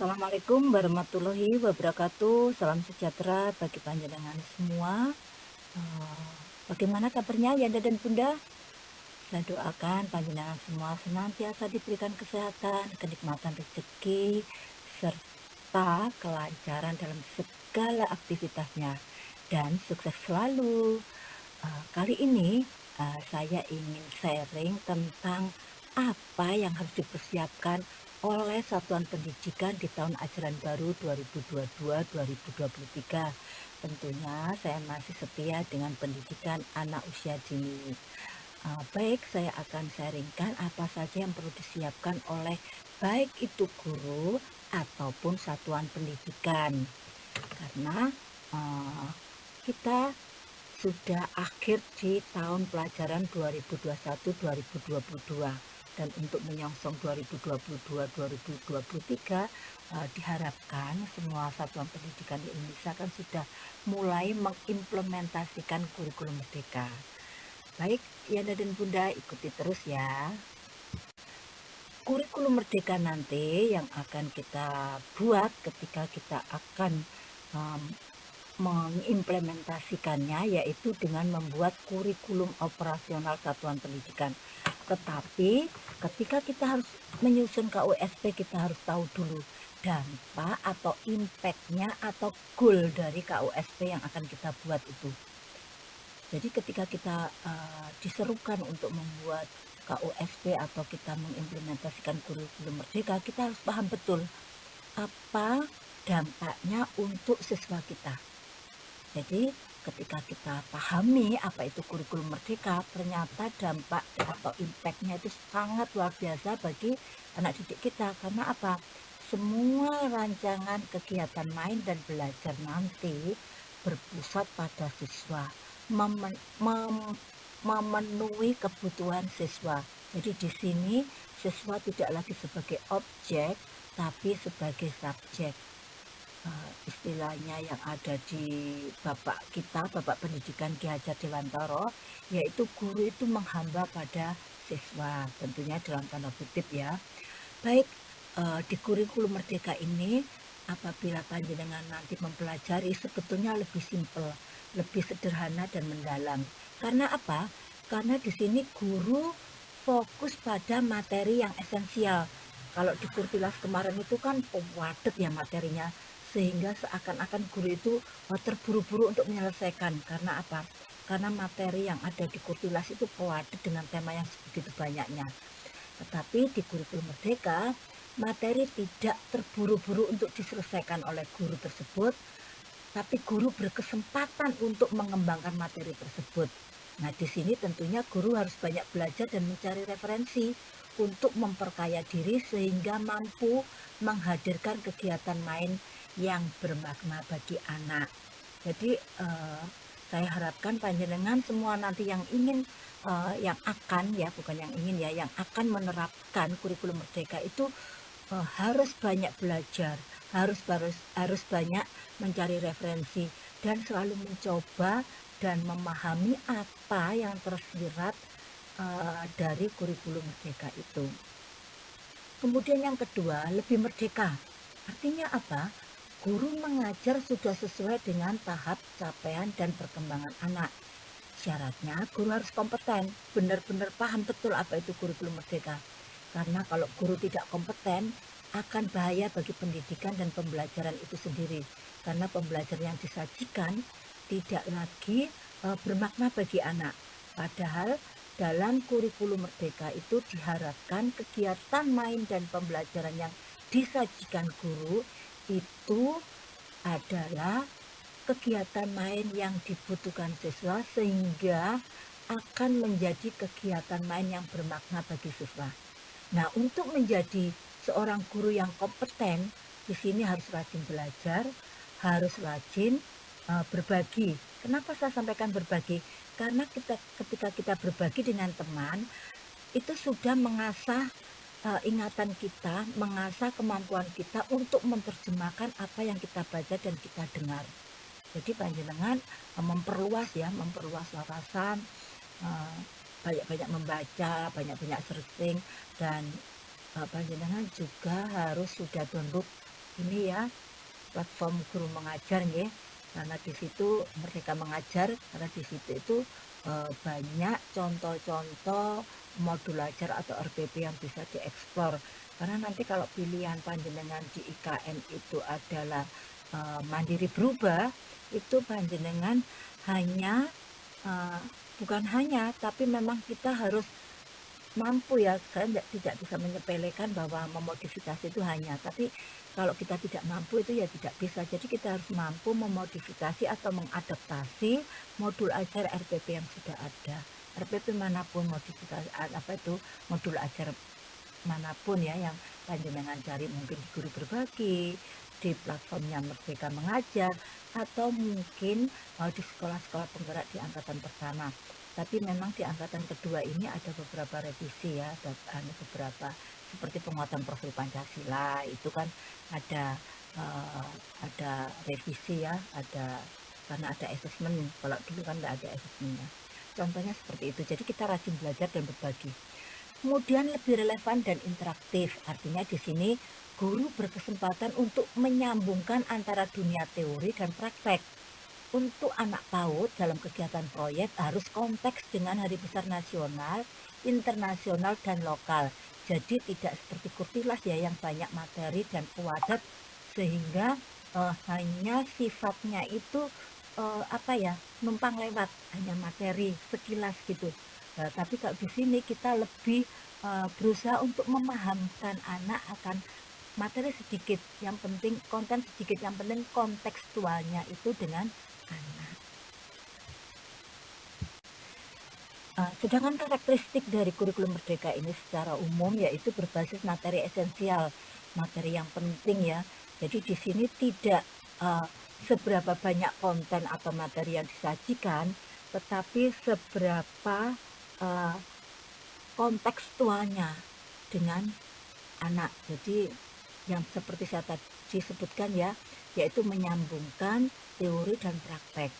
Assalamualaikum warahmatullahi wabarakatuh. Salam sejahtera bagi panjenengan semua. Eh, Bagaimana kabarnya Yanda dan Bunda? Saya doakan panjenengan semua senantiasa diberikan kesehatan, kenikmatan rezeki, serta kelancaran dalam segala aktivitasnya dan sukses selalu. Kali ini saya ingin sharing tentang apa yang harus dipersiapkan oleh satuan pendidikan di tahun ajaran baru 2022-2023. Tentunya saya masih setia dengan pendidikan anak usia dini. Baik, saya akan sharingkan apa saja yang perlu disiapkan oleh baik itu guru ataupun satuan pendidikan. Karena kita sudah akhir di tahun pelajaran 2021-2022 dan untuk menyongsong 2022-2023 diharapkan semua satuan pendidikan di Indonesia kan sudah mulai mengimplementasikan kurikulum merdeka. Baik, Yanda dan Bunda ikuti terus ya. Kurikulum merdeka nanti yang akan kita buat ketika kita akan mengimplementasikannya yaitu dengan membuat kurikulum operasional satuan pendidikan. Tetapi ketika kita harus menyusun KUSP, kita harus tahu dulu dampak atau impact-nya atau goal dari KUSP yang akan kita buat itu. Jadi ketika kita diserukan untuk membuat KUSP atau kita mengimplementasikan kurikulum merdeka, kita harus paham betul apa dampaknya untuk siswa kita. Jadi ketika kita pahami apa itu kurikulum merdeka, ternyata dampak atau impact-nya itu sangat luar biasa bagi anak didik kita. Karena apa? Semua rancangan kegiatan main dan belajar nanti berpusat pada siswa, memenuhi kebutuhan siswa. Jadi di sini siswa tidak lagi sebagai objek, tapi sebagai subjek. Istilahnya yang ada di bapak kita, Bapak Pendidikan Ki Hajar Dewantara, yaitu guru itu menghamba pada siswa, tentunya dalam tanda kutip ya. Baik, di kurikulum merdeka ini apabila panjenengan nanti mempelajari sebetulnya lebih simpel, lebih sederhana dan mendalam. Karena apa? Karena di sini guru fokus pada materi yang esensial. Kalau di Kurtilas kemarin itu kan padat ya materinya, sehingga seakan-akan guru itu terburu-buru untuk menyelesaikan. Karena apa? Karena materi yang ada di Kurtilas itu padat dengan tema yang begitu banyaknya. Tetapi di kurikulum merdeka, materi tidak terburu-buru untuk diselesaikan oleh guru tersebut, tapi guru berkesempatan untuk mengembangkan materi tersebut. Nah, di sini tentunya guru harus banyak belajar dan mencari referensi untuk memperkaya diri sehingga mampu menghadirkan kegiatan main yang bermakna bagi anak. Jadi saya harapkan panjenengan semua nanti yang ingin yang akan ya, bukan yang ingin ya, yang akan menerapkan kurikulum merdeka itu harus banyak belajar, harus banyak mencari referensi dan selalu mencoba dan memahami apa yang tersirat dari kurikulum merdeka itu. Kemudian yang kedua, lebih merdeka. Artinya apa? Guru mengajar sudah sesuai dengan tahap capaian dan perkembangan anak. Syaratnya guru harus kompeten, benar-benar paham betul apa itu kurikulum merdeka. Karena kalau guru tidak kompeten, akan bahaya bagi pendidikan dan pembelajaran itu sendiri. Karena pembelajaran yang disajikan tidak lagi bermakna bagi anak. Padahal dalam kurikulum merdeka itu diharapkan kegiatan main dan pembelajaran yang disajikan guru itu adalah kegiatan main yang dibutuhkan siswa sehingga akan menjadi kegiatan main yang bermakna bagi siswa. Nah, untuk menjadi seorang guru yang kompeten, di sini harus rajin belajar, harus rajin berbagi. Kenapa saya sampaikan berbagi? Karena ketika kita berbagi dengan teman, itu sudah mengasah ingatan kita, mengasah kemampuan kita untuk menerjemahkan apa yang kita baca dan kita dengar. Jadi panjenengan memperluas wawasan, banyak-banyak membaca, banyak-banyak searching, dan panjenengan juga harus sudah download ini ya, platform guru mengajar nggih. Karena di situ Merdeka Mengajar, karena di situ itu banyak contoh-contoh modul ajar atau RPP yang bisa dieksplor. Karena nanti kalau pilihan panjenengan di IKN itu adalah mandiri berubah, itu panjenengan hanya bukan hanya, tapi memang kita harus mampu ya. Saya tidak bisa menyepelekan bahwa memodifikasi itu hanya, tapi kalau kita tidak mampu itu ya tidak bisa. Jadi kita harus mampu memodifikasi atau mengadaptasi modul ajar RPP yang sudah ada. RPP manapun, modifikasi modul ajar manapun ya yang panjenengan cari, mungkin di Guru Berbagi, di platformnya Merdeka Mengajar, atau mungkin di sekolah-sekolah penggerak di angkatan pertama. Tapi memang di angkatan kedua ini ada beberapa revisi ya, ada beberapa seperti penguatan profil Pancasila itu kan ada revisi ya, karena ada asesmen. Kalau dulu kan nggak ada asesmennya. Contohnya seperti itu. Jadi kita rajin belajar dan berbagi. Kemudian lebih relevan dan interaktif. Artinya di sini guru berkesempatan untuk menyambungkan antara dunia teori dan praktek. Untuk anak PAUD dalam kegiatan proyek harus konteks dengan hari besar nasional, internasional, dan lokal. Jadi tidak seperti kurtilas ya yang banyak materi dan kuadrat, sehingga hanya sifatnya itu numpang lewat, hanya materi sekilas gitu. Tapi kalau di sini kita lebih berusaha untuk memahamkan anak akan materi sedikit, yang penting konten sedikit, yang penting kontekstualnya itu dengan anak. Sedangkan karakteristik dari kurikulum Merdeka ini secara umum yaitu berbasis materi esensial, materi yang penting ya. Jadi di sini tidak seberapa banyak konten atau materi yang disajikan, tetapi seberapa kontekstualnya dengan anak. Jadi yang seperti saya tadi sebutkan ya, yaitu menyambungkan teori dan praktek.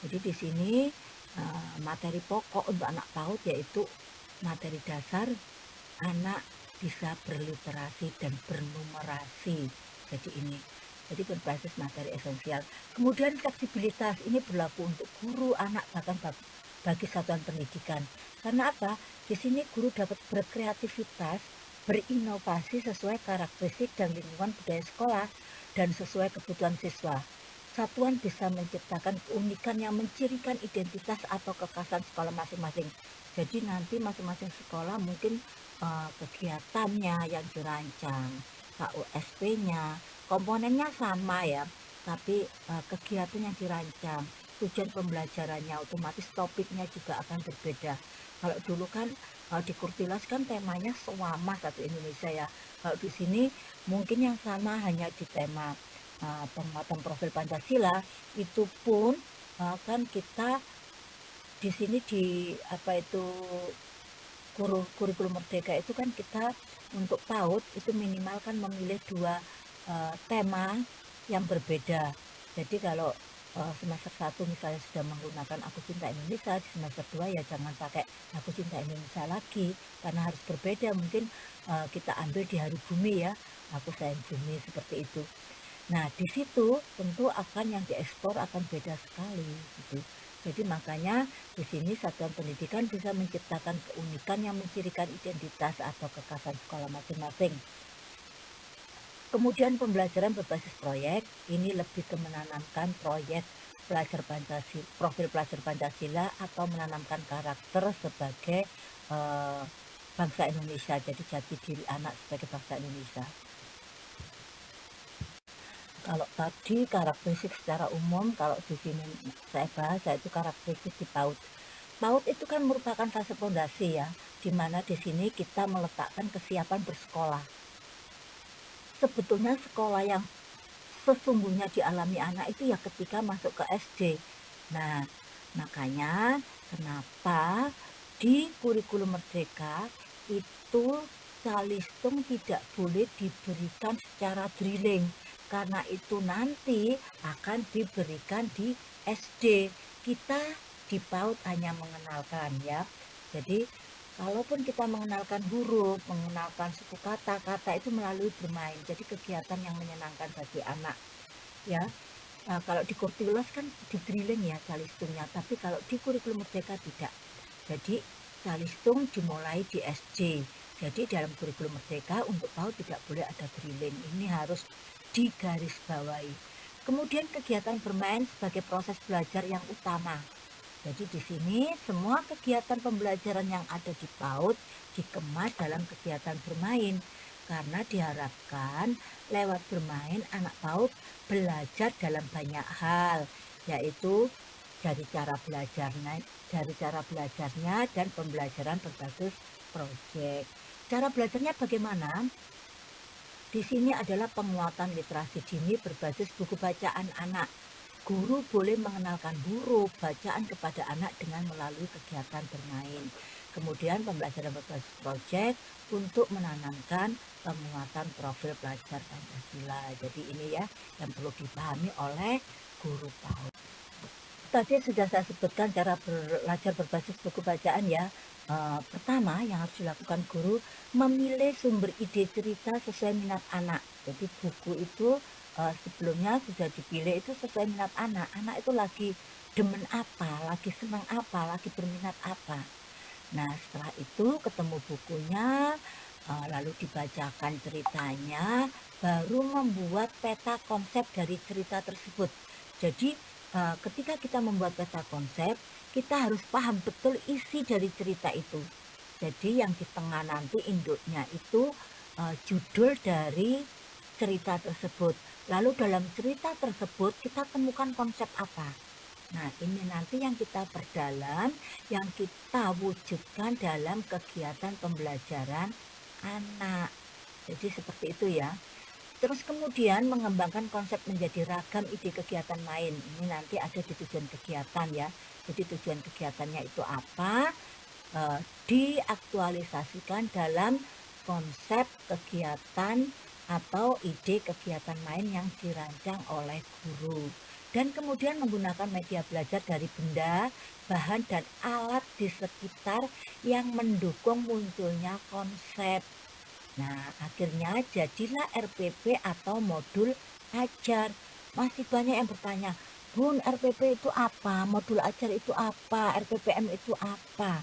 Jadi di sini materi pokok untuk anak PAUD yaitu materi dasar anak bisa berliterasi dan bernumerasi. Jadi berbasis materi esensial. Kemudian fleksibilitas ini berlaku untuk guru, anak, bahkan bagi satuan pendidikan. Karena apa? Di sini guru dapat berkreativitas, berinovasi sesuai karakteristik dan lingkungan budaya sekolah dan sesuai kebutuhan siswa. Satuan bisa menciptakan keunikan yang mencirikan identitas atau kekhasan sekolah masing-masing. Jadi nanti masing-masing sekolah mungkin kegiatannya yang dirancang, KUSP-nya, komponennya sama ya, tapi kegiatan yang dirancang, tujuan pembelajarannya, otomatis topiknya juga akan berbeda. Kalau dulu kan di Kurtilas kan temanya Suama Satu Indonesia ya. Kalau di sini mungkin yang sama hanya di tema penguatan profil Pancasila. Itu pun kan kita di sini di kurikulum Merdeka itu kan kita untuk PAUD itu minimal kan memilih 2 tema yang berbeda. Jadi kalau semester 1 misalnya sudah menggunakan Aku Cinta Indonesia, di semester 2 ya jangan pakai Aku Cinta Indonesia lagi, karena harus berbeda. Mungkin kita ambil di Hari Bumi ya, Aku Sayang Bumi, seperti itu. Nah, di situ tentu akan yang diekspor akan beda sekali gitu. Jadi makanya di sini satuan pendidikan bisa menciptakan keunikan yang mencirikan identitas atau kekhasan sekolah masing-masing. Kemudian pembelajaran berbasis proyek, ini lebih ke menanamkan proyek profil pelajar Pancasila atau menanamkan karakter sebagai bangsa Indonesia, jadi jati diri anak sebagai bangsa Indonesia. Kalau tadi karakteristik secara umum, kalau di sini saya bahas yaitu karakteristik di PAUD. PAUD itu kan merupakan fase fondasi ya, di mana di sini kita meletakkan kesiapan bersekolah. Sebetulnya sekolah yang sesungguhnya dialami anak itu ya ketika masuk ke SD. Nah, makanya kenapa di kurikulum Merdeka itu calistung tidak boleh diberikan secara drilling, karena itu nanti akan diberikan di SD. Kita di PAUD hanya mengenalkan ya. Jadi Kalaupun kita mengenalkan huruf, mengenalkan suku kata, kata itu melalui bermain. Jadi kegiatan yang menyenangkan bagi anak, ya. Kalau di Kurtilos kan di drilling ya calistungnya, tapi kalau di kurikulum Merdeka tidak. Jadi calistung dimulai di SD. Jadi dalam kurikulum Merdeka untuk PAUD tidak boleh ada drilling. Ini harus digarisbawahi. Kemudian kegiatan bermain sebagai proses belajar yang utama. Jadi di sini semua kegiatan pembelajaran yang ada di PAUD dikemas dalam kegiatan bermain, karena diharapkan lewat bermain anak PAUD belajar dalam banyak hal, yaitu dari cara belajarnya dan pembelajaran berbasis proyek. Cara belajarnya bagaimana? Di sini adalah penguatan literasi dini berbasis buku bacaan anak. Guru boleh mengenalkan huruf bacaan kepada anak dengan melalui kegiatan bermain. Kemudian pembelajaran berbasis proyek untuk menanamkan penguatan profil pelajar Pancasila. Jadi ini ya yang perlu dipahami oleh guru PAUD. Tadi sudah saya sebutkan cara belajar berbasis buku bacaan ya. Pertama yang harus dilakukan guru memilih sumber ide cerita sesuai minat anak. Jadi buku itu sebelumnya sudah dipilih itu sesuai minat anak. Anak itu lagi demen apa, lagi senang apa, lagi berminat apa. Nah setelah itu ketemu bukunya, lalu dibacakan ceritanya, baru membuat peta konsep dari cerita tersebut. Jadi ketika kita membuat peta konsep, kita harus paham betul isi dari cerita itu. Jadi yang di tengah nanti induknya itu judul dari cerita tersebut. Lalu dalam cerita tersebut kita temukan konsep apa. Nah ini nanti yang kita perdalam, yang kita wujudkan dalam kegiatan pembelajaran anak. Jadi seperti itu ya. Terus kemudian mengembangkan konsep menjadi ragam ide kegiatan main. Ini nanti ada di tujuan kegiatan ya. Jadi tujuan kegiatannya itu apa? Diaktualisasikan dalam konsep kegiatan atau ide kegiatan main yang dirancang oleh guru. Dan kemudian menggunakan media belajar dari benda, bahan, dan alat di sekitar yang mendukung munculnya konsep. Nah, akhirnya jadilah RPP atau modul ajar. Masih banyak yang bertanya, Bun, RPP itu apa? Modul ajar itu apa? RPPM itu apa?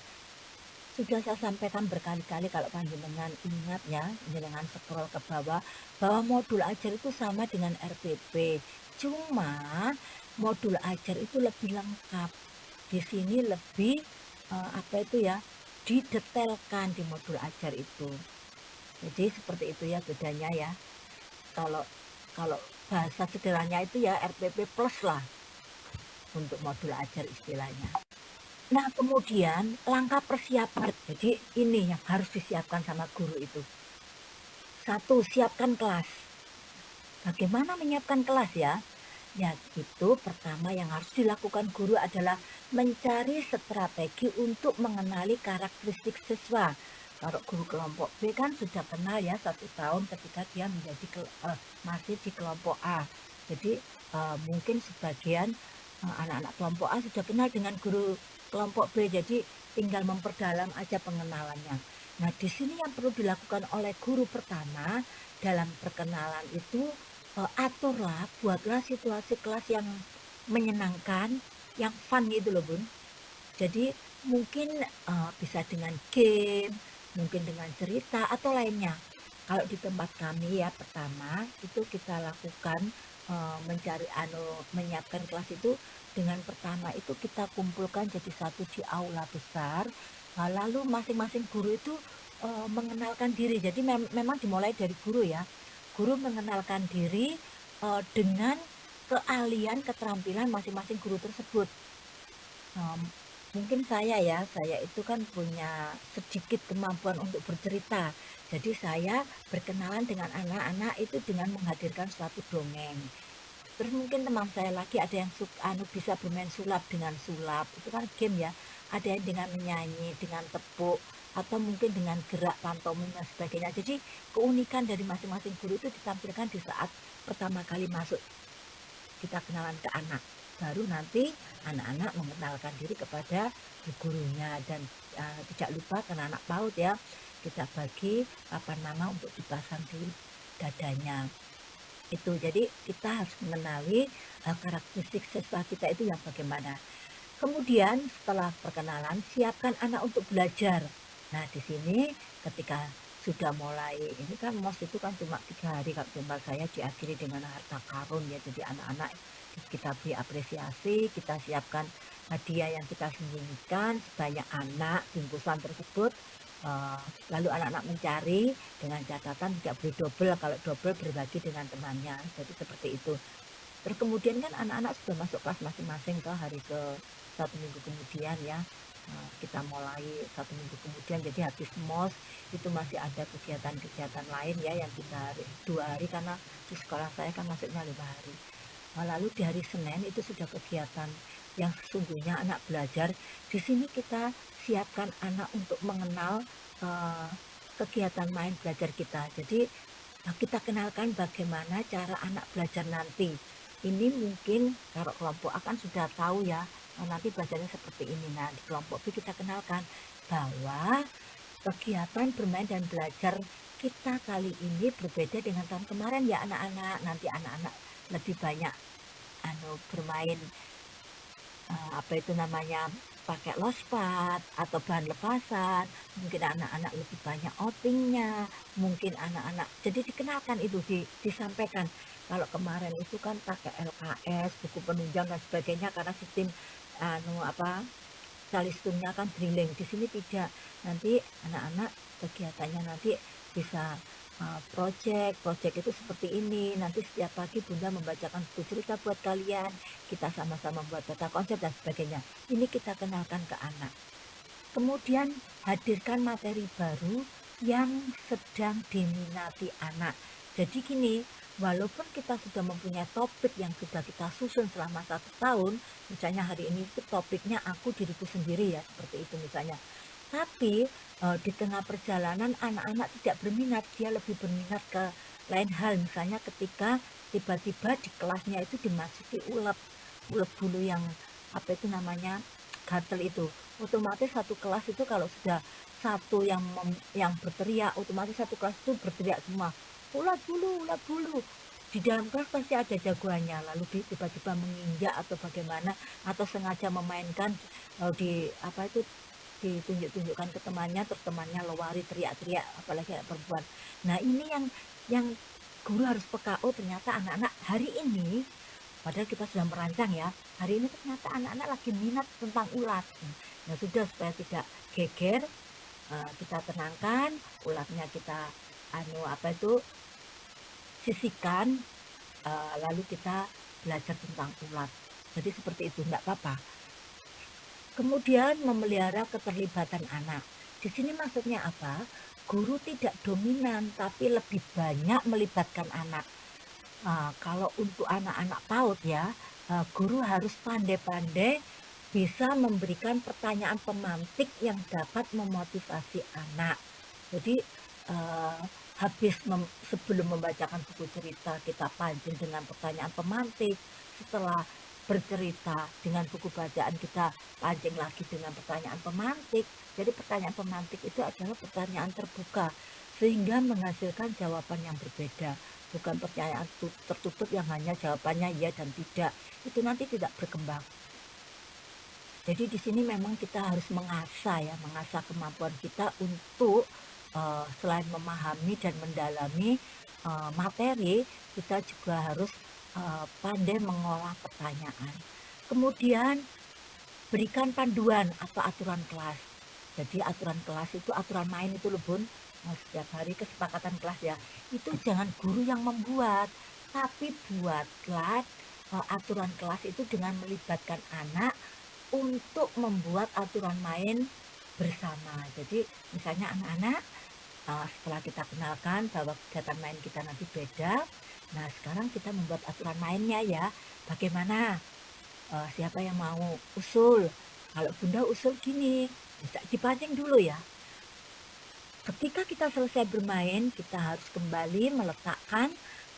Sudah saya sampaikan berkali-kali, kalau panjenengan ingat ya, panjenengan scroll ke bawah, bahwa modul ajar itu sama dengan RPP. Cuma modul ajar itu lebih lengkap. Di sini lebih didetailkan di modul ajar itu. Jadi seperti itu ya bedanya ya. Kalau kalau bahasa sederhananya itu ya RPP plus lah untuk modul ajar istilahnya. Nah kemudian langkah persiapan, jadi ini yang harus disiapkan sama guru itu. Satu, siapkan kelas. Bagaimana menyiapkan kelas ya? Ya itu pertama yang harus dilakukan guru adalah mencari strategi untuk mengenali karakteristik siswa. Kalau guru kelompok B kan sudah kenal ya 1 tahun ketika dia masih di kelompok A. Jadi mungkin sebagian anak-anak kelompok A sudah kenal dengan guru kelompok B, jadi tinggal memperdalam aja pengenalannya. Nah di sini yang perlu dilakukan oleh guru pertama dalam perkenalan itu, aturlah, buatlah situasi kelas yang menyenangkan, yang fun gitu loh Bun. Jadi mungkin bisa dengan game, mungkin dengan cerita atau lainnya. Kalau di tempat kami ya pertama itu kita lakukan menyiapkan kelas itu dengan pertama itu kita kumpulkan jadi satu di aula besar. Lalu masing-masing guru itu mengenalkan diri. Jadi memang dimulai dari guru ya. Guru mengenalkan diri dengan keahlian, keterampilan masing-masing guru tersebut. Mungkin saya itu kan punya sedikit kemampuan untuk bercerita. Jadi saya berkenalan dengan anak-anak itu dengan menghadirkan suatu dongeng. Terus mungkin teman saya lagi ada yang bisa bermain sulap dengan sulap. Itu kan game ya. Ada yang dengan menyanyi, dengan tepuk, atau mungkin dengan gerak pantomim dan sebagainya. Jadi keunikan dari masing-masing guru itu ditampilkan di saat pertama kali masuk kita kenalan ke anak. Baru nanti anak-anak mengenalkan diri kepada gurunya. Dan tidak lupa karena anak PAUD ya, kita bagi papan nama untuk dipasang di dadanya. Itu jadi kita harus mengenali karakteristik siswa kita itu yang bagaimana. Kemudian setelah perkenalan, siapkan anak untuk belajar. Nah, di sini ketika sudah mulai, ini kan MOS itu kan cuma 3 hari, kalau tempat saya diakhiri dengan harta karun ya. Jadi anak-anak kita beri apresiasi, kita siapkan hadiah yang kita sembunyikan sebanyak anak bungkusan tersebut. Lalu anak-anak mencari dengan catatan tidak boleh double, kalau double berbagi dengan temannya. Jadi seperti itu. Terus kemudian kan anak-anak sudah masuk kelas masing-masing ke hari ke 1 minggu kemudian ya. Kita mulai 1 minggu kemudian, jadi habis MOS itu masih ada kegiatan-kegiatan lain ya yang kita 2 hari, karena di sekolah saya kan masuknya 5 hari. Lalu di hari Senin itu sudah kegiatan yang sesungguhnya anak belajar. Di sini kita siapkan anak untuk mengenal kegiatan main belajar kita. Jadi kita kenalkan bagaimana cara anak belajar nanti. Ini mungkin kalau kelompok A kan sudah tahu ya, nanti belajarnya seperti ini. Nah, di kelompok B kita kenalkan bahwa kegiatan bermain dan belajar kita kali ini berbeda dengan tahun kemarin ya anak-anak. Nanti anak-anak lebih banyak bermain apa itu namanya, pakai lospat atau bahan lepasan. Mungkin anak-anak lebih banyak outingnya, mungkin anak-anak jadi dikenalkan itu, disampaikan. Kalau kemarin itu kan pakai LKS, buku penunjang dan sebagainya, karena sistem calisthumnya kan drilling. Di sini tidak. Nanti anak-anak kegiatannya nanti bisa project itu seperti ini. Nanti setiap pagi Bunda membacakan buku cerita buat kalian, kita sama-sama membuat peta konsep dan sebagainya. Ini kita kenalkan ke anak. Kemudian hadirkan materi baru yang sedang diminati anak. Jadi gini, walaupun kita sudah mempunyai topik yang sudah kita susun selama 1 tahun, misalnya hari ini itu topiknya aku diriku sendiri ya, seperti itu misalnya. Tapi di tengah perjalanan anak-anak tidak berminat, dia lebih berminat ke lain hal. Misalnya ketika tiba-tiba di kelasnya itu dimasuki ulet bulu yang apa itu namanya, gatel itu. Otomatis satu kelas itu kalau sudah satu yang berteriak, otomatis satu kelas itu berteriak semua, ulat bulu. Di dalam kelas pasti ada jagoannya, lalu tiba-tiba menginjak atau bagaimana, atau sengaja memainkan di apa itu, ditunjuk-tunjukkan ke temannya, terus temannya lewari teriak-teriak, apalagi anak perempuan. Nah, ini yang guru harus peka. Oh, ternyata anak-anak hari ini, padahal kita sudah merancang ya, hari ini ternyata anak-anak lagi minat tentang ulat. Nah, sudah, supaya tidak geger, kita tenangkan, ulatnya kita sisihkan, lalu kita belajar tentang ulat. Jadi seperti itu, enggak apa-apa. Kemudian memelihara keterlibatan anak. Di sini maksudnya apa? Guru tidak dominan, tapi lebih banyak melibatkan anak. Kalau untuk anak-anak PAUD ya, guru harus pandai-pandai bisa memberikan pertanyaan pemantik yang dapat memotivasi anak. Jadi sebelum membacakan buku cerita, kita pancing dengan pertanyaan pemantik. Setelah bercerita dengan buku bacaan, kita pancing lagi dengan pertanyaan pemantik. Jadi pertanyaan pemantik itu adalah pertanyaan terbuka, sehingga menghasilkan jawaban yang berbeda. Bukan pertanyaan tertutup yang hanya jawabannya ya dan tidak. Itu nanti tidak berkembang. Jadi di sini memang kita harus mengasah kemampuan kita untuk selain memahami dan mendalami materi, kita juga harus pandai mengolah pertanyaan. Kemudian berikan panduan atau aturan kelas. Jadi aturan kelas itu aturan main itu loh Bun, setiap hari kesepakatan kelas ya. Itu jangan guru yang membuat, tapi buatlah aturan kelas itu dengan melibatkan anak untuk membuat aturan main bersama. Jadi misalnya anak-anak setelah kita kenalkan bahwa kegiatan main kita nanti beda, nah sekarang kita membuat aturan mainnya ya. Bagaimana? Siapa yang mau usul? Kalau Bunda usul gini, bisa dipancing dulu ya. Ketika kita selesai bermain, kita harus kembali meletakkan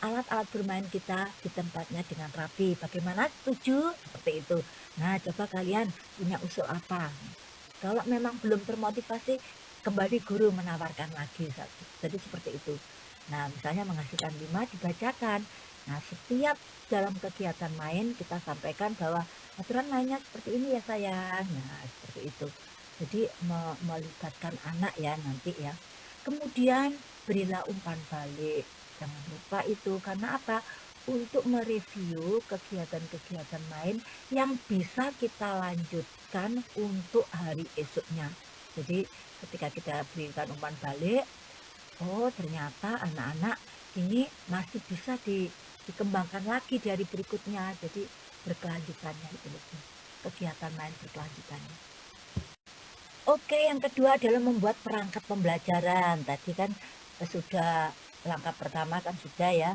alat-alat bermain kita di tempatnya dengan rapi. Bagaimana? Setuju? Seperti itu. Nah, coba kalian punya usul apa? Kalau memang belum termotivasi, kembali guru menawarkan lagi. Jadi seperti itu. Nah, misalnya menghasilkan 5 dibacakan. Nah, setiap dalam kegiatan main kita sampaikan bahwa aturan mainnya seperti ini ya sayang. Nah, seperti itu. Jadi melibatkan anak ya nanti ya. Kemudian berilah umpan balik. Jangan lupa itu, karena apa? Untuk mereview kegiatan-kegiatan main yang bisa kita lanjutkan untuk hari esoknya. Jadi ketika kita berikan umpan balik, oh ternyata anak-anak ini masih bisa dikembangkan lagi dari berikutnya. Jadi berkelanjutannya itu lebih kegiatan main berkelanjutannya. Oke, yang kedua adalah membuat perangkat pembelajaran. Tadi kan sudah langkah pertama kan sudah ya,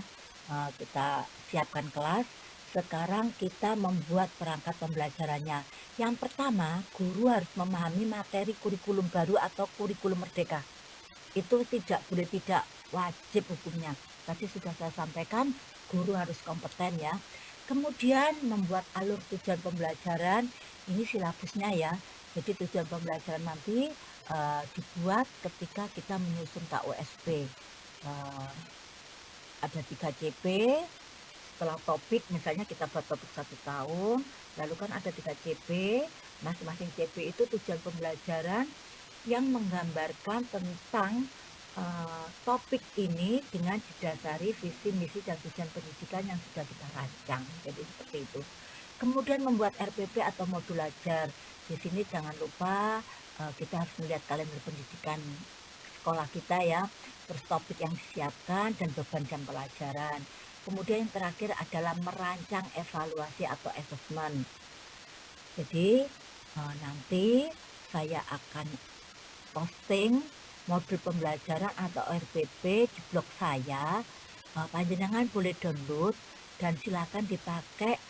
kita siapkan kelas. Sekarang kita membuat perangkat pembelajarannya. Yang pertama, guru harus memahami materi kurikulum baru atau kurikulum merdeka. Itu tidak boleh tidak, wajib hukumnya. Tadi sudah saya sampaikan, guru harus kompeten ya. Kemudian membuat alur tujuan pembelajaran, ini silabusnya ya. Jadi tujuan pembelajaran nanti dibuat ketika kita menyusun KUSP. Ada 3 CP, setelah topik misalnya kita buat topik 1 tahun, lalu kan ada 3 CP, masing-masing CP itu tujuan pembelajaran yang menggambarkan tentang topik ini dengan didasari visi, misi, dan tujuan pendidikan yang sudah kita rancang. Jadi seperti itu. Kemudian membuat RPP atau modul ajar. Di sini jangan lupa kita harus melihat kalender pendidikan sekolah kita ya, terus topik yang disiapkan dan beban jam pelajaran. Kemudian yang terakhir adalah merancang evaluasi atau assessment. Jadi nanti saya akan posting modul pembelajaran atau RPP di blog saya. Panjenengan boleh download dan silakan dipakai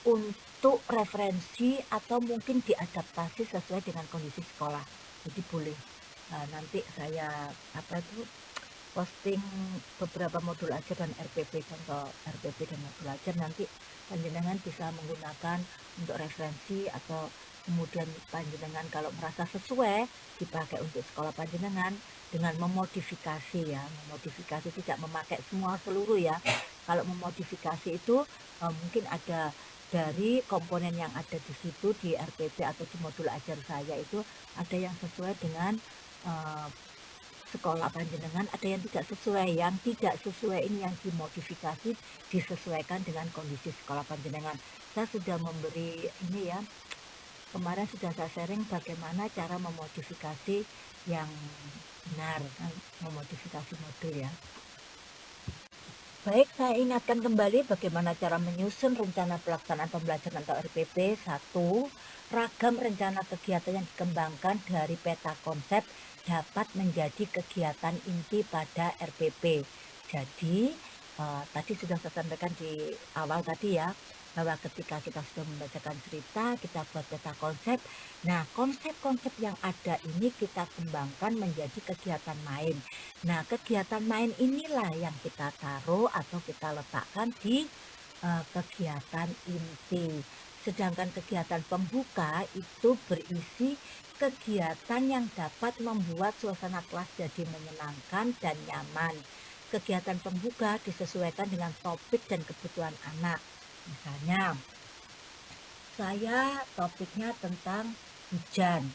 untuk referensi atau mungkin diadaptasi sesuai dengan kondisi sekolah. Jadi boleh. Nanti saya posting beberapa modul ajar dan RPP, contoh RPP dan modul ajar, nanti panjenengan bisa menggunakan untuk referensi, atau kemudian panjenengan kalau merasa sesuai dipakai untuk sekolah panjenengan dengan memodifikasi ya. Memodifikasi tidak memakai semua seluruh ya. Kalau memodifikasi itu mungkin ada dari komponen yang ada di situ di RPP atau di modul ajar saya itu ada yang sesuai dengan sekolah panjenengan, ada yang tidak sesuai. Yang tidak sesuai ini yang dimodifikasi, disesuaikan dengan kondisi sekolah panjenengan. Saya sudah memberi ini ya, kemarin sudah saya sharing bagaimana cara memodifikasi yang benar, memodifikasi modul ya. Baik, saya ingatkan kembali bagaimana cara menyusun rencana pelaksanaan pembelajaran atau RPP. 1. Ragam rencana kegiatan yang dikembangkan dari peta konsep dapat menjadi kegiatan inti pada RPP. Jadi, tadi sudah saya sampaikan di awal tadi ya, bahwa ketika kita sudah membacakan cerita, kita buat peta konsep. Nah, konsep-konsep yang ada ini kita kembangkan menjadi kegiatan main. Nah, kegiatan main inilah yang kita taruh atau kita letakkan di kegiatan inti. Sedangkan kegiatan pembuka itu berisi kegiatan yang dapat membuat suasana kelas jadi menyenangkan dan nyaman. Kegiatan pembuka disesuaikan dengan topik dan kebutuhan anak. Misalnya, saya topiknya tentang hujan.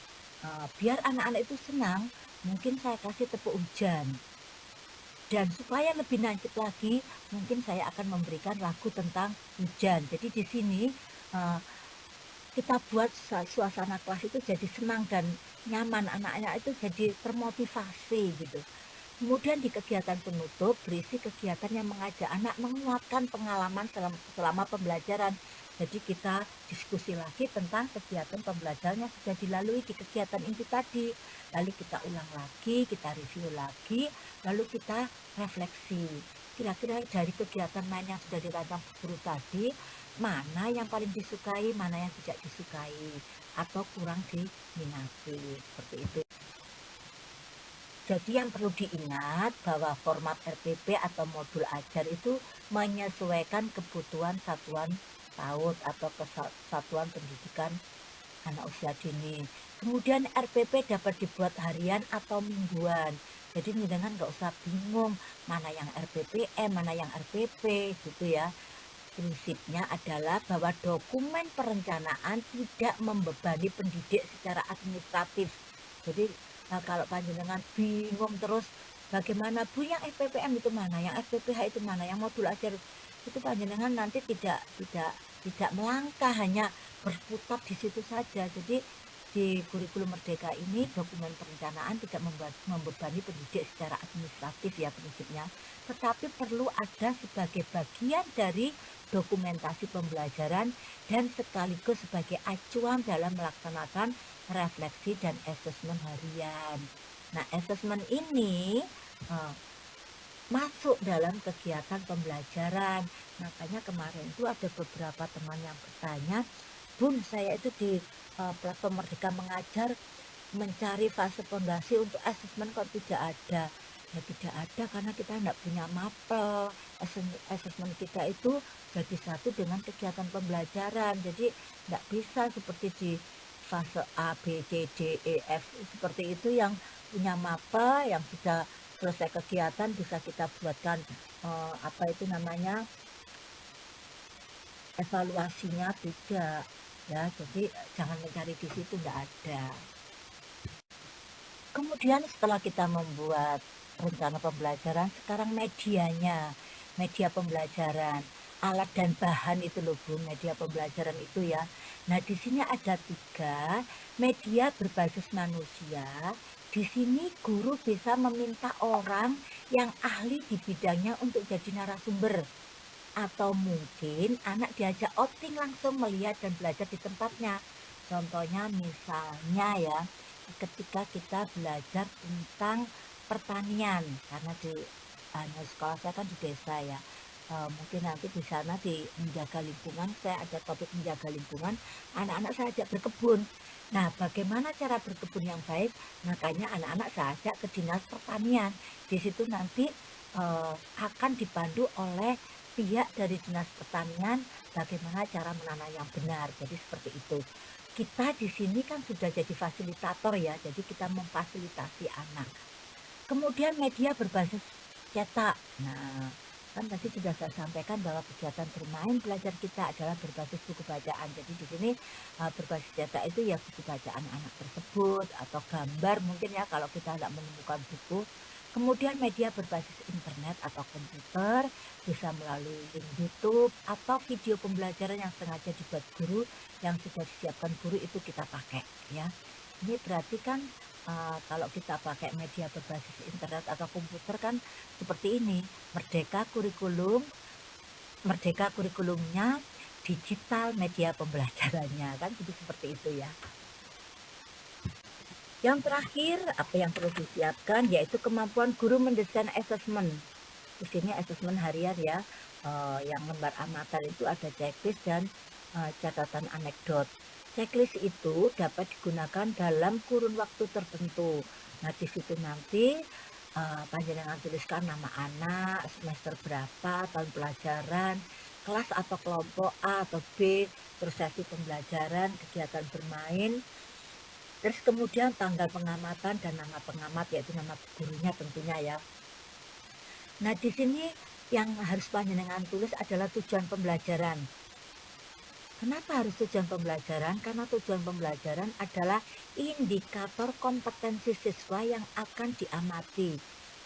Biar anak-anak itu senang, mungkin saya kasih tepuk hujan. Dan supaya lebih lanjut lagi, mungkin saya akan memberikan lagu tentang hujan. Jadi di sini kita buat suasana kelas itu jadi senang dan nyaman, anak-anak itu jadi termotivasi gitu. Kemudian di kegiatan penutup berisi kegiatan yang mengajak anak menguatkan pengalaman selama pembelajaran. Jadi kita diskusi lagi tentang kegiatan pembelajaran yang sudah dilalui di kegiatan inti tadi. Lalu kita ulang lagi, kita review lagi, lalu kita refleksi. Kira-kira dari kegiatan main yang sudah dirancang guru tadi, mana yang paling disukai, mana yang tidak disukai, atau kurang diminati, seperti itu. Jadi yang perlu diingat bahwa format RPP atau modul ajar itu menyesuaikan kebutuhan satuan PAUD atau kesatuan pendidikan anak usia dini. Kemudian RPP dapat dibuat harian atau mingguan. Jadi dengan nggak usah bingung mana yang RPPM, mana yang RPP gitu ya. Prinsipnya adalah bahwa dokumen perencanaan tidak membebani pendidik secara administratif. Jadi kalau panjenengan bingung terus bagaimana Bu yang FPPM itu mana, yang FPPH itu mana, yang modul ajar itu panjenengan nanti tidak melangkah, hanya berputar di situ saja. Jadi di kurikulum Merdeka ini dokumen perencanaan tidak membebani pendidik secara administratif ya prinsipnya, tetapi perlu ada sebagai bagian dari dokumentasi pembelajaran dan sekaligus sebagai acuan dalam melaksanakan refleksi dan asesmen harian. Nah, asesmen ini masuk dalam kegiatan pembelajaran. Makanya kemarin itu ada beberapa teman yang bertanya, Bun, saya itu di platform Merdeka Mengajar mencari fase fondasi untuk asesmen kok tidak ada. Ya tidak ada karena kita tidak punya mapel. Asesmen kita itu jadi satu dengan kegiatan pembelajaran. Jadi tidak bisa seperti di fase A, B, C, D, E, F seperti itu yang punya mapel, yang sudah selesai kegiatan bisa kita buatkan apa itu namanya evaluasinya tidak ya. Jadi jangan mencari di situ, tidak ada. Kemudian setelah kita membuat rencana pembelajaran, sekarang medianya, media pembelajaran, alat dan bahan itu loh Bu, media pembelajaran itu ya. Nah di sini ada 3 media berbasis manusia. Di sini guru bisa meminta orang yang ahli di bidangnya untuk jadi narasumber. Atau mungkin anak diajak outing langsung melihat dan belajar di tempatnya. Contohnya misalnya ya, ketika kita belajar tentang pertanian, karena di sekolah saya kan di desa ya, mungkin nanti di sana di menjaga lingkungan, saya ada topik menjaga lingkungan, anak-anak saya ajak berkebun. Nah, bagaimana cara berkebun yang baik? Makanya anak-anak saya ajak ke dinas pertanian. Di situ nanti akan dipandu oleh pihak dari dinas pertanian bagaimana cara menanam yang benar. Jadi seperti itu. Kita di sini kan sudah jadi fasilitator ya, jadi kita memfasilitasi anak. Kemudian media berbasis cetak. Nah, kan tadi sudah saya sampaikan bahwa kegiatan bermain belajar kita adalah berbasis buku bacaan. Jadi di sini berbasis cetak itu ya buku bacaan anak tersebut atau gambar mungkin ya kalau kita tidak menemukan buku. Kemudian media berbasis internet atau komputer bisa melalui link YouTube atau video pembelajaran yang sengaja dibuat guru yang sudah disiapkan guru itu kita pakai ya. Ini berarti kan kalau kita pakai media berbasis internet atau komputer kan seperti ini, Merdeka kurikulumnya digital media pembelajarannya kan jadi seperti itu ya. Yang terakhir, apa yang perlu disiapkan yaitu kemampuan guru mendesain asesmen. Di sini asesmen harian ya, yang lembar amatan itu ada checklist dan catatan anekdot. Checklist itu dapat digunakan dalam kurun waktu tertentu. Nah di situ nanti panjenengan tuliskan nama anak, semester berapa, tahun pelajaran, kelas atau kelompok A atau B, terus sesi pembelajaran, kegiatan bermain, terus kemudian tanggal pengamatan dan nama pengamat yaitu nama gurunya tentunya ya. Nah di sini yang harus panjenengan tulis adalah tujuan pembelajaran. Kenapa harus tujuan pembelajaran? Karena tujuan pembelajaran adalah indikator kompetensi siswa yang akan diamati.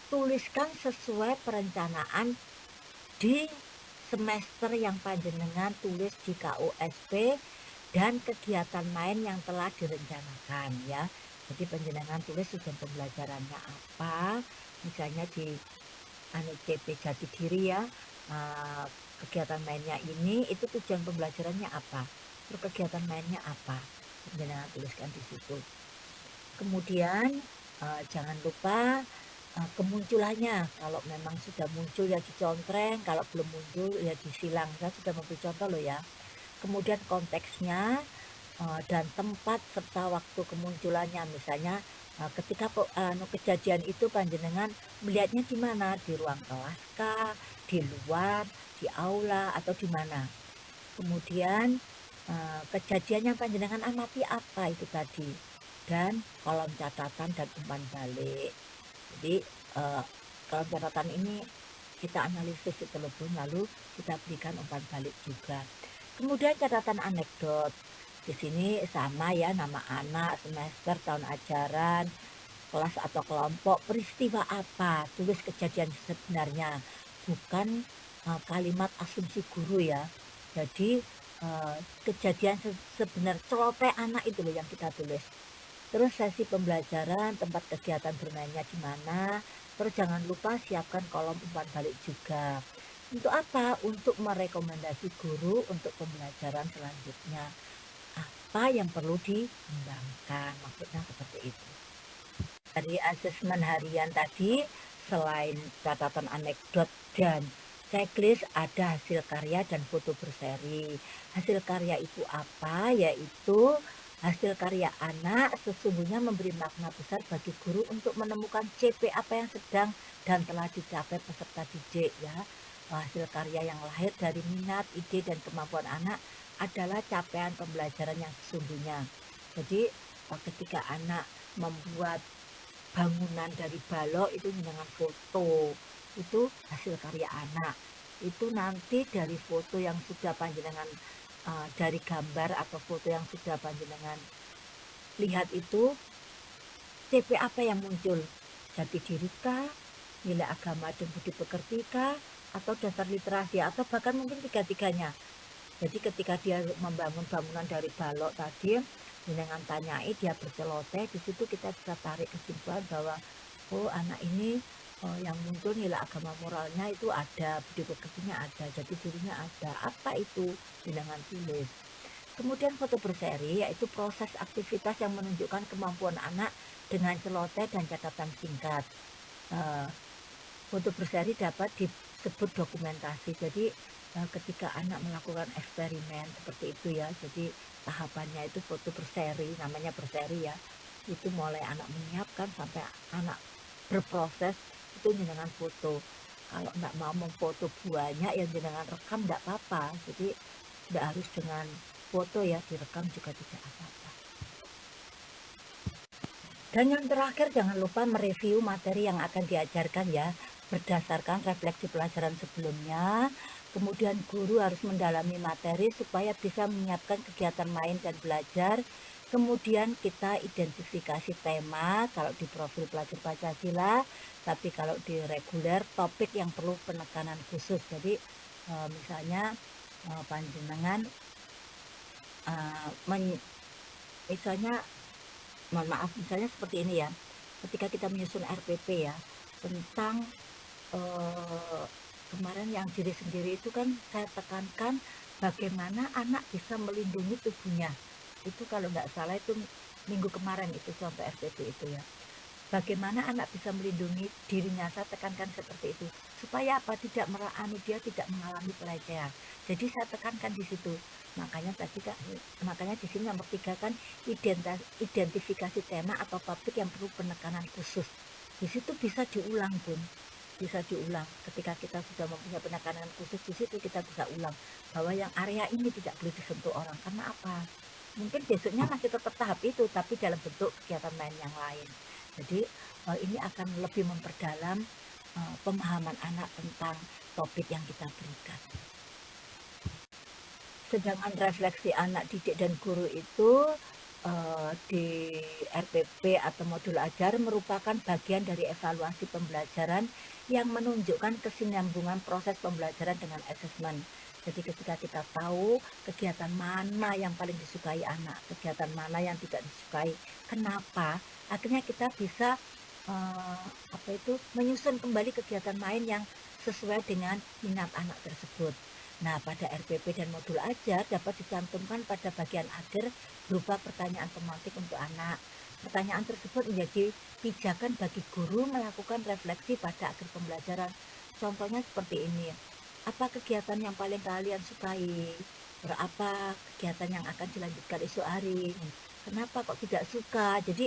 Tuliskan sesuai perencanaan di semester yang panjenengan tulis di KUSP dan kegiatan main yang telah direncanakan ya. Jadi panjenengan tulis tujuan pembelajarannya apa, misalnya di CP Jati Diri ya, kegiatan mainnya ini itu tujuan pembelajarannya apa, terus kegiatan mainnya apa, panjenengan tuliskan di situ. Kemudian jangan lupa kemunculannya, kalau memang sudah muncul ya dicontreng, kalau belum muncul ya disilang. Saya sudah memberi contoh loh ya. Kemudian konteksnya dan tempat serta waktu kemunculannya, misalnya Ketika kejadian itu panjenengan melihatnya di mana? Di ruang kelas kah, di luar, di aula, atau di mana? Kemudian kejadian yang panjenengan amati apa itu tadi? Dan kolom catatan dan umpan balik. Jadi kolom catatan ini kita analisis terlebih lalu kita berikan umpan balik juga. Kemudian catatan anekdot. Di sini sama ya, nama anak, semester, tahun ajaran, kelas atau kelompok, peristiwa apa, tulis kejadian sebenarnya, bukan kalimat asumsi guru ya. Jadi kejadian sebenarnya celoteh anak itu loh yang kita tulis. Terus sesi pembelajaran, tempat kegiatan bermainnya di mana. Terus jangan lupa siapkan kolom umpan balik juga. Untuk apa? Untuk merekomendasi guru untuk pembelajaran selanjutnya. Apa yang perlu dikembangkan, maksudnya seperti itu. Dari asesmen harian tadi, selain catatan anekdot dan checklist, ada hasil karya dan foto berseri. Hasil karya itu apa? Yaitu hasil karya anak sesungguhnya memberi makna besar bagi guru untuk menemukan CP apa yang sedang dan telah dicapai peserta didik ya. Hasil karya yang lahir dari minat, ide, dan kemampuan anak adalah capaian pembelajaran yang sesungguhnya. Jadi ketika anak membuat bangunan dari balok itu dengan foto, itu hasil karya anak. Itu nanti dari foto yang sudah panjenengan dari gambar atau foto yang sudah panjenengan lihat itu, CP apa yang muncul? Jati diri kah, nilai agama dan budi pekerti kah, atau dasar literasi, atau bahkan mungkin tiga-tiganya. Jadi ketika dia membangun bangunan dari balok tadi, dengan tanyai dia berceloteh, di situ kita bisa tarik kesimpulan bahwa oh anak ini yang muncul nilai agama moralnya itu ada, budi pekertinya ada, jati dirinya ada. Apa itu? Dengan tulis. Kemudian foto berseri yaitu proses aktivitas yang menunjukkan kemampuan anak dengan celoteh dan catatan singkat. Foto berseri dapat disebut dokumentasi. Jadi ketika anak melakukan eksperimen seperti itu ya, jadi tahapannya itu foto berseri, namanya berseri ya, itu mulai anak menyiapkan sampai anak berproses itu dengan foto. Kalau nggak mau memfoto buahnya ya dengan rekam nggak apa-apa, jadi nggak harus dengan foto ya, direkam juga tidak apa-apa. Dan yang terakhir jangan lupa mereview materi yang akan diajarkan ya, berdasarkan refleksi pelajaran sebelumnya. Kemudian guru harus mendalami materi supaya bisa menyiapkan kegiatan main dan belajar. Kemudian kita identifikasi tema kalau di profil pelajar Pancasila, tapi kalau di reguler topik yang perlu penekanan khusus. Jadi misalnya panjenengan misalnya mohon maaf, misalnya seperti ini ya, ketika kita menyusun RPP ya, tentang kemarin yang diri sendiri itu kan saya tekankan bagaimana anak bisa melindungi tubuhnya. Itu kalau nggak salah itu minggu kemarin itu contoh RPP itu ya. Bagaimana anak bisa melindungi dirinya, saya tekankan seperti itu. Supaya apa? Dia tidak mengalami pelecehan. Jadi saya tekankan di situ. Makanya di sini nomor 3 kan identifikasi tema atau topik yang perlu penekanan khusus. Di situ bisa diulang pun. Bisa diulang. Ketika kita sudah mempunyai penekanan khusus di situ kita bisa ulang bahwa yang area ini tidak boleh disentuh orang. Karena apa? Mungkin besoknya masih tetap tahap itu tapi dalam bentuk kegiatan main yang lain. Jadi ini akan lebih memperdalam pemahaman anak tentang topik yang kita berikan. Sedangkan refleksi anak didik dan guru itu di RPP atau modul ajar merupakan bagian dari evaluasi pembelajaran yang menunjukkan kesinambungan proses pembelajaran dengan asesmen. Jadi ketika kita tahu kegiatan mana yang paling disukai anak, kegiatan mana yang tidak disukai, kenapa, akhirnya kita bisa menyusun kembali kegiatan main yang sesuai dengan minat anak tersebut. Nah, pada RPP dan modul ajar dapat dicantumkan pada bagian akhir berupa pertanyaan tematik untuk anak. Pertanyaan tersebut menjadi pijakan bagi guru melakukan refleksi pada akhir pembelajaran. Contohnya seperti ini. Apa kegiatan yang paling kalian sukai? Berapa kegiatan yang akan dilanjutkan esok hari? Kenapa kok tidak suka? Jadi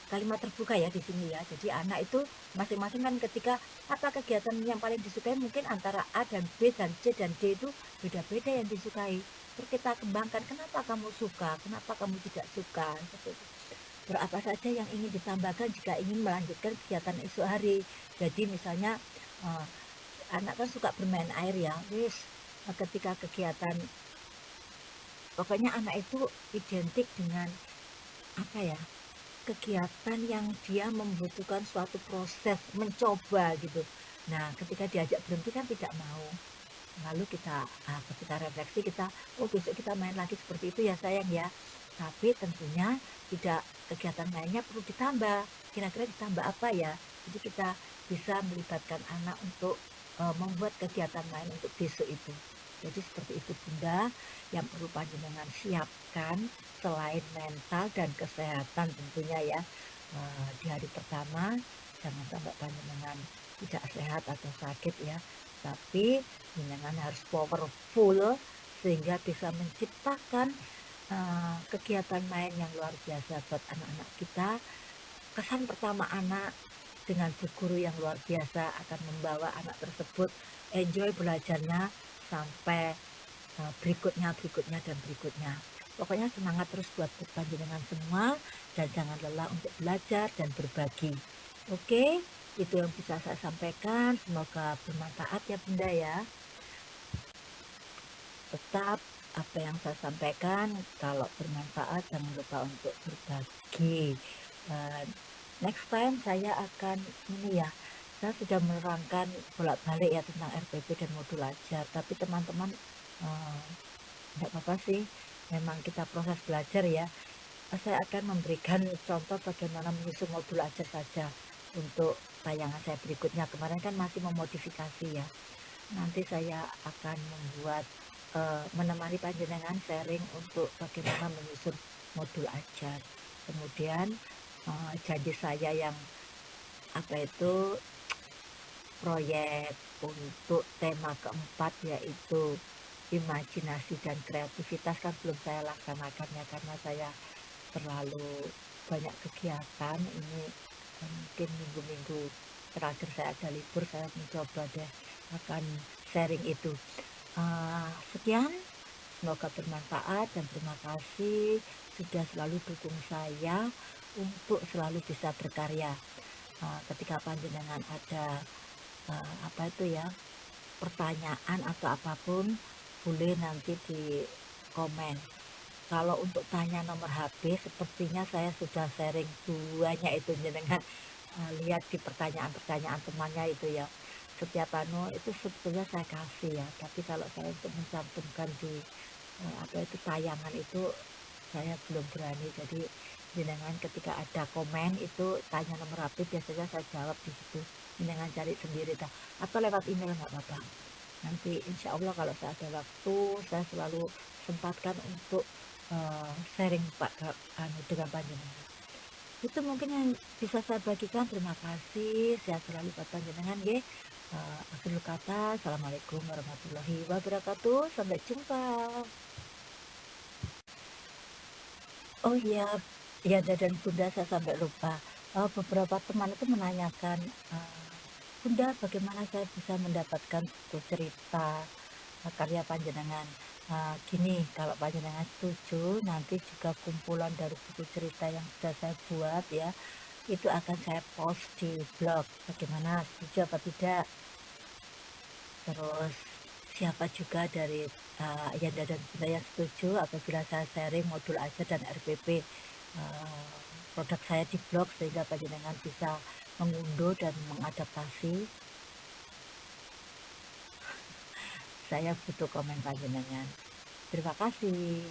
kalimat terbuka ya di sini ya. Jadi anak itu masing-masing kan ketika apa kegiatan yang paling disukai mungkin antara A dan B dan C dan D itu beda-beda yang disukai. Terus kita kembangkan kenapa kamu suka, kenapa kamu tidak suka, seperti itu. Berapa saja yang ingin ditambahkan jika ingin melanjutkan kegiatan esok hari. Jadi misalnya eh, anak kan suka bermain air ya, wis ketika kegiatan pokoknya anak itu identik dengan apa ya, kegiatan yang dia membutuhkan suatu proses mencoba gitu. Nah, ketika diajak berhenti kan tidak mau. Lalu ketika refleksi kita, oh besok kita main lagi seperti itu ya sayang ya. Tapi tentunya tidak, kegiatan lainnya perlu ditambah. Kira-kira ditambah apa ya? Jadi kita bisa melibatkan anak untuk membuat kegiatan lain untuk besok itu. Jadi seperti itu Bunda yang perlu panjenengan siapkan selain mental dan kesehatan tentunya ya. Di hari pertama jangan sampai panjenengan tidak sehat atau sakit ya. Tapi panjenengan harus powerful sehingga bisa menciptakan kegiatan main yang luar biasa buat anak-anak kita. Kesan pertama anak dengan guru yang luar biasa akan membawa anak tersebut enjoy belajarnya sampai berikutnya dan berikutnya. Pokoknya semangat terus buat panjenengan semua dan jangan lelah untuk belajar dan berbagi. Oke, itu yang bisa saya sampaikan. Semoga bermanfaat ya Bunda ya. Tetap apa yang saya sampaikan kalau bermanfaat jangan lupa untuk berbagi. Next time saya akan ini ya, saya sudah menerangkan bolak-balik ya tentang RPP dan modul ajar, tapi teman-teman tidak apa-apa sih, memang kita proses belajar ya. Saya akan memberikan contoh bagaimana menyusun modul ajar saja untuk tayangan saya berikutnya. Kemarin kan masih memodifikasi ya. Nanti saya akan membuat menemani panjenengan sharing untuk bagaimana menyusun modul ajar. Kemudian janji saya yang apa itu proyek untuk tema keempat yaitu imajinasi dan kreativitas kan belum saya laksanakannya karena saya terlalu banyak kegiatan ini. Mungkin minggu-minggu terakhir saya ada libur, saya mencoba deh akan sharing itu. Sekian, semoga bermanfaat dan terima kasih sudah selalu dukung saya untuk selalu bisa berkarya. Ketika panjenengan ada apa itu ya, pertanyaan atau apapun boleh nanti di komen. Kalau untuk tanya nomor HP sepertinya saya sudah sharing banyak itu jenengan lihat di pertanyaan-pertanyaan temannya itu ya. Setiap itu sebetulnya saya kasih ya, tapi kalau saya untuk mencantumkan di apa itu tayangan itu saya belum berani. Jadi jenengan ketika ada komen itu tanya nomor HP biasanya saya jawab di situ. Jenengan cari sendiri atau lewat email nggak apa-apa. Nanti insya Allah kalau saya ada waktu saya selalu sempatkan untuk sharing Pak dengan panjenengan. Itu mungkin yang bisa saya bagikan. Terima kasih, sehat selalu buat panjenengan ya. Akhir kata, assalamualaikum warahmatullahi wabarakatuh. Sampai jumpa. Oh iya, ya dan Bunda saya sampai lupa. Beberapa teman itu menanyakan, Bunda bagaimana saya bisa mendapatkan buku cerita karya panjenengan. Gini, kalau panjenengan setuju, nanti juga kumpulan dari buku cerita yang sudah saya buat ya, itu akan saya post di blog. Bagaimana, setuju apa tidak? Terus siapa juga dari Yanda dan Bunda yang setuju apabila saya sharing modul ajar dan RPP produk saya di blog sehingga panjenengan bisa mengunduh dan mengadaptasi. Saya butuh komen panjenengan. Terima kasih.